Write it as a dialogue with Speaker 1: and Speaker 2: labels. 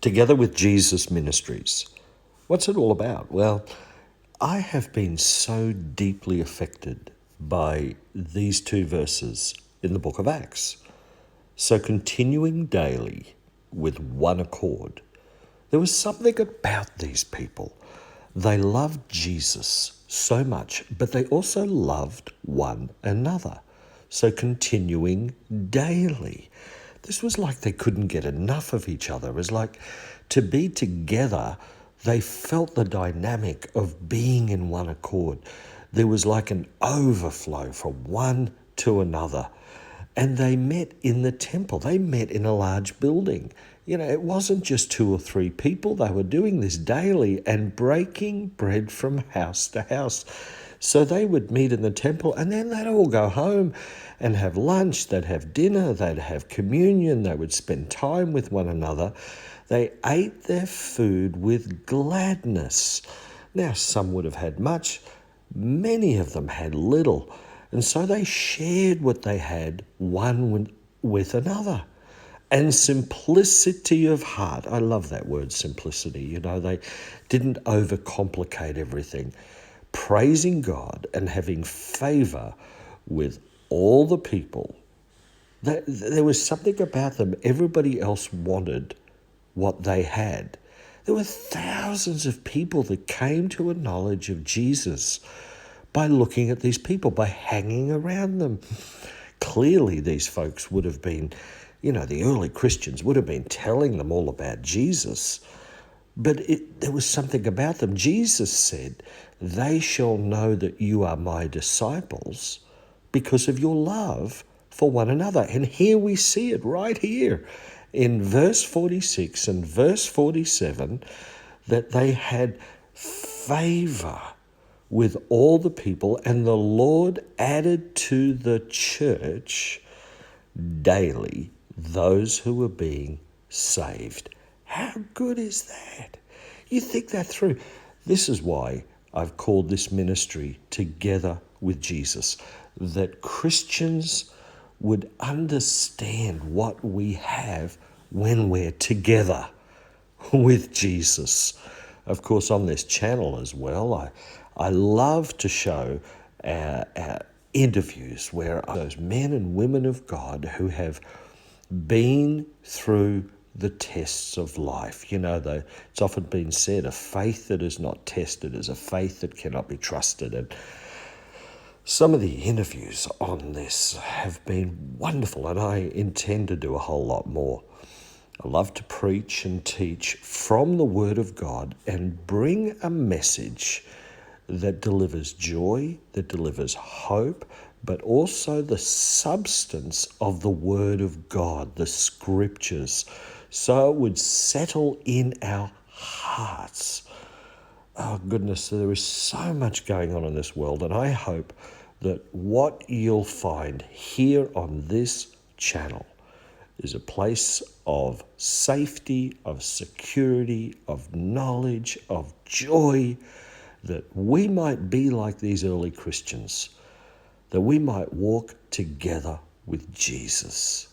Speaker 1: together with Jesus Ministries. What's it all about? Well, I have been so deeply affected by these two verses in the book of Acts. So continuing daily with one accord. There was something about these people. They loved Jesus so much, but they also loved one another. So continuing daily. This was like they couldn't get enough of each other. It was like to be together, they felt the dynamic of being in one accord. There was like an overflow from one to another. And they met in the temple. They met in a large building. It wasn't just 2 or 3 people. They were doing this daily and breaking bread from house to house. So they would meet in the temple and then they'd all go home and have lunch. They'd have dinner. They'd have communion. They would spend time with one another. They ate their food with gladness. Now, some would have had much. Many of them had little. And so they shared what they had one with another. And simplicity of heart. I love that word, simplicity. They didn't overcomplicate everything. Praising God and having favor with all the people. There was something about them. Everybody else wanted what they had. There were thousands of people that came to a knowledge of Jesus by looking at these people, by hanging around them. Clearly, these folks would have been, the early Christians would have been telling them all about Jesus. But there was something about them. Jesus said, "They shall know that you are my disciples because of your love for one another." And here we see it right here in verse 46 and verse 47, that they had favor with all the people, and the Lord added to the church daily those who were being saved. How good is that? You think that through. This is why I've called this ministry Together with Jesus, that Christians would understand what we have when we're together with Jesus. Of course, on this channel as well, I love to show our interviews where those men and women of God who have been through the tests of life. It's often been said, a faith that is not tested is a faith that cannot be trusted. And some of the interviews on this have been wonderful, and I intend to do a whole lot more. I love to preach and teach from the Word of God and bring a message that delivers joy, that delivers hope, but also the substance of the Word of God, the Scriptures, so it would settle in our hearts. Oh goodness, there is so much going on in this world, and I hope that what you'll find here on this channel is a place of safety, of security, of knowledge, of joy, that we might be like these early Christians, that we might walk together with Jesus.